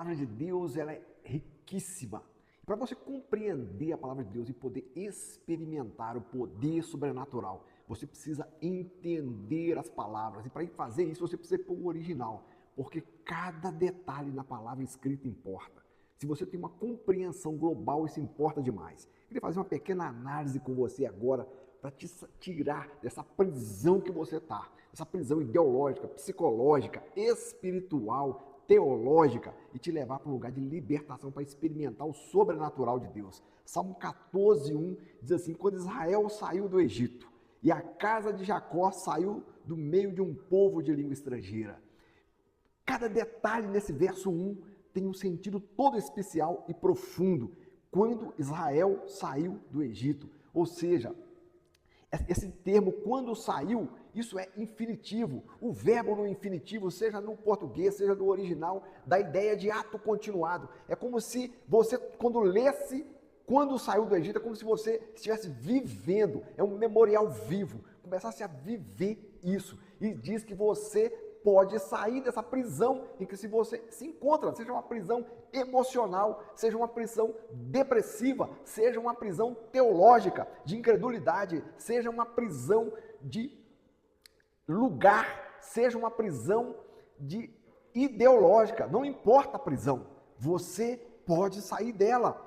palavra de Deus ela é riquíssima. Para você compreender a palavra de Deus e poder experimentar o poder sobrenatural, você precisa entender as palavras. E para fazer isso, você precisa ir para o original, porque cada detalhe na palavra escrita importa. Se você tem uma compreensão global, isso importa demais. Eu queria fazer uma pequena análise com você agora para te tirar dessa prisão que você está, essa prisão ideológica, psicológica, espiritual, teológica, e te levar para um lugar de libertação para experimentar o sobrenatural de Deus. Salmo 14:1 diz assim: quando Israel saiu do Egito e a casa de Jacó saiu do meio de um povo de língua estrangeira. Cada detalhe nesse verso 1 tem um sentido todo especial e profundo. Quando Israel saiu do Egito, ou seja, esse termo, quando saiu, isso é infinitivo. O verbo no infinitivo, seja no português, seja no original, dá ideia de ato continuado. É como se você, quando lesse, quando saiu do Egito, é como se você estivesse vivendo. É um memorial vivo. Começasse a viver isso. E diz que você pode sair dessa prisão em que você se encontra, seja uma prisão emocional, seja uma prisão depressiva, seja uma prisão teológica, de incredulidade, seja uma prisão de lugar, seja uma prisão de ideológica, não importa a prisão, você pode sair dela.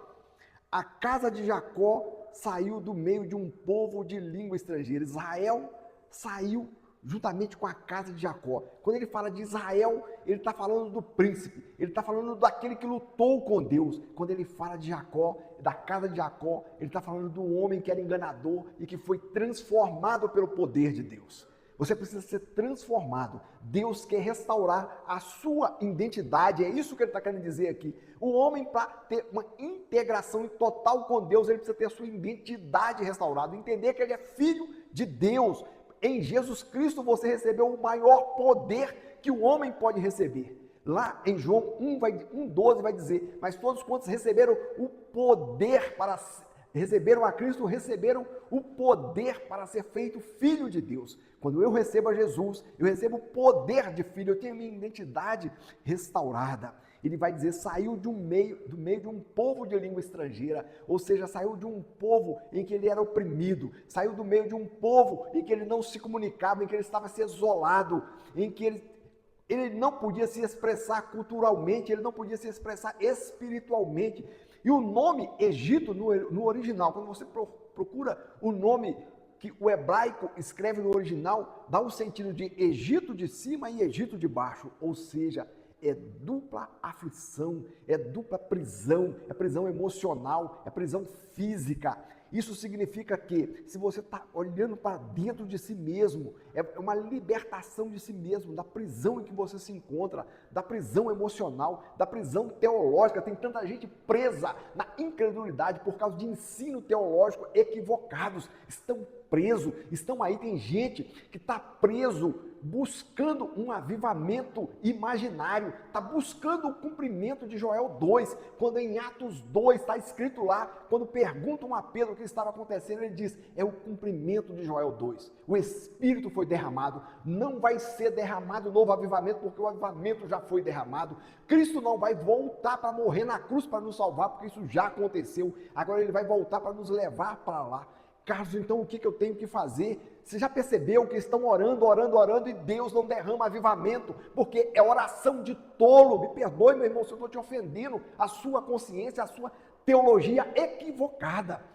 A casa de Jacó saiu do meio de um povo de língua estrangeira. Israel saiu juntamente com a casa de Jacó. Quando ele fala de Israel, ele está falando do príncipe, ele está falando daquele que lutou com Deus. Quando ele fala de Jacó, da casa de Jacó, ele está falando do homem que era enganador e que foi transformado pelo poder de Deus. Você precisa ser transformado. Deus quer restaurar a sua identidade. É isso que ele está querendo dizer aqui. O homem, para ter uma integração total com Deus, ele precisa ter a sua identidade restaurada. Entender que ele é filho de Deus. Em Jesus Cristo você recebeu o maior poder que o homem pode receber. Lá em João 1:12 vai dizer: mas todos quantos receberam o poder para receberam a Cristo, receberam o poder para ser feito filho de Deus. Quando eu recebo a Jesus, eu recebo o poder de filho, eu tenho a minha identidade restaurada. Ele vai dizer, saiu do meio de um povo de língua estrangeira, ou seja, saiu de um povo em que ele era oprimido, saiu do meio de um povo em que ele não se comunicava, em que ele estava se isolado, em que ele não podia se expressar culturalmente, ele não podia se expressar espiritualmente. E o nome Egito, no original, quando você procura o nome que o hebraico escreve no original, dá o sentido de Egito de cima e Egito de baixo, ou seja, é dupla aflição, é dupla prisão, é prisão emocional, é prisão física. Isso significa que, se você está olhando para dentro de si mesmo, é uma libertação de si mesmo, da prisão em que você se encontra, da prisão emocional, da prisão teológica. Tem tanta gente presa na incredulidade por causa de ensino teológico equivocados. Estão presos, estão aí, tem gente que está preso buscando um avivamento imaginário, está buscando o cumprimento de Joel 2, quando em Atos 2 está escrito lá, quando perguntam a Pedro o que estava acontecendo, ele diz, é o cumprimento de Joel 2, o Espírito foi derramado, não vai ser derramado novo avivamento, porque o avivamento já foi derramado, Cristo não vai voltar para morrer na cruz para nos salvar, porque isso já aconteceu, agora ele vai voltar para nos levar para lá. Carlos, então o que eu tenho que fazer? Você já percebeu que estão orando e Deus não derrama avivamento? Porque é oração de tolo. Me perdoe, meu irmão, se eu estou te ofendendo, a sua consciência, a sua teologia equivocada.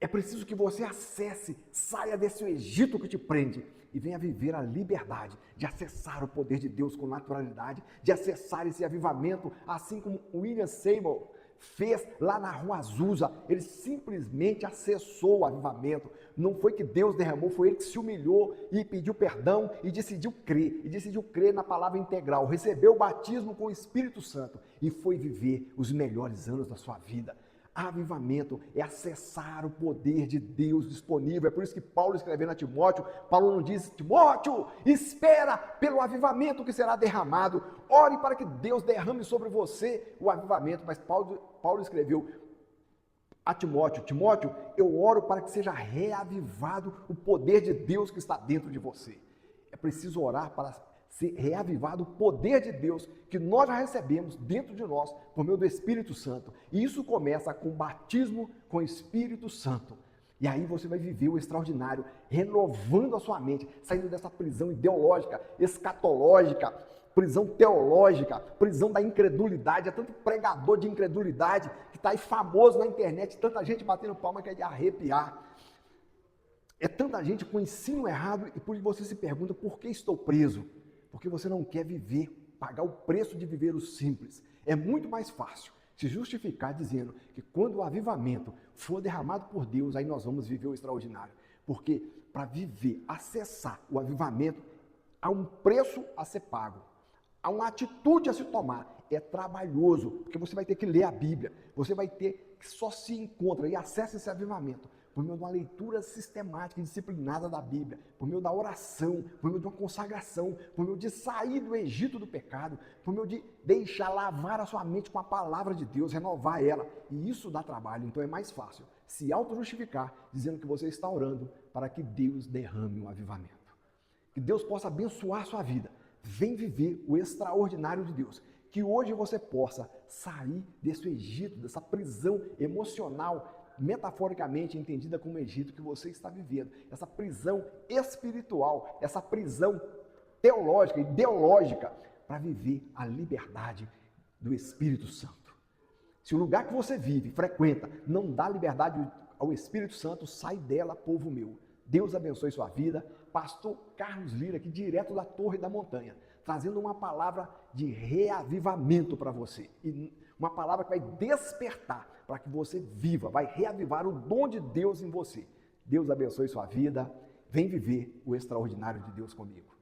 É preciso que você acesse, saia desse Egito que te prende e venha viver a liberdade de acessar o poder de Deus com naturalidade, de acessar esse avivamento, assim como William Seymour fez lá na Rua Azusa. Ele simplesmente acessou o avivamento. Não foi que Deus derramou, foi ele que se humilhou e pediu perdão e decidiu crer na palavra integral, recebeu o batismo com o Espírito Santo e foi viver os melhores anos da sua vida. Avivamento é acessar o poder de Deus disponível. É por isso que Paulo, escrevendo a Timóteo, Paulo não diz, Timóteo, espera pelo avivamento que será derramado. Ore para que Deus derrame sobre você o avivamento. Mas Paulo escreveu a Timóteo, Timóteo, eu oro para que seja reavivado o poder de Deus que está dentro de você. É preciso orar para ser reavivado o poder de Deus que nós já recebemos dentro de nós por meio do Espírito Santo. E isso começa com o batismo com o Espírito Santo. E aí você vai viver o extraordinário, renovando a sua mente, saindo dessa prisão ideológica, escatológica, prisão teológica, prisão da incredulidade. É tanto pregador de incredulidade que está aí famoso na internet, tanta gente batendo palma que é de arrepiar. É tanta gente com ensino errado e por isso você se pergunta, por que estou preso? Porque você não quer viver, pagar o preço de viver o simples. É muito mais fácil se justificar dizendo que quando o avivamento for derramado por Deus, aí nós vamos viver o extraordinário. Porque para viver, acessar o avivamento, há um preço a ser pago, há uma atitude a se tomar. É trabalhoso, porque você vai ter que ler a Bíblia, você vai ter que só se encontra e acessa esse avivamento por meio de uma leitura sistemática e disciplinada da Bíblia, por meio da oração, por meio de uma consagração, por meio de sair do Egito do pecado, por meio de deixar lavar a sua mente com a palavra de Deus, renovar ela. E isso dá trabalho, então é mais fácil se auto-justificar dizendo que você está orando para que Deus derrame um avivamento. Que Deus possa abençoar a sua vida. Vem viver o extraordinário de Deus. Que hoje você possa sair desse Egito, dessa prisão emocional, metaforicamente entendida como Egito que você está vivendo, essa prisão espiritual, essa prisão teológica, ideológica, para viver a liberdade do Espírito Santo. Se o lugar que você vive, frequenta, não dá liberdade ao Espírito Santo, sai dela, povo meu. Deus abençoe sua vida. Pastor Carlos Lira, aqui direto da Torre da Montanha, trazendo uma palavra de reavivamento para você. E uma palavra que vai despertar para que você viva, vai reavivar o dom de Deus em você. Deus abençoe sua vida. Vem viver o extraordinário de Deus comigo.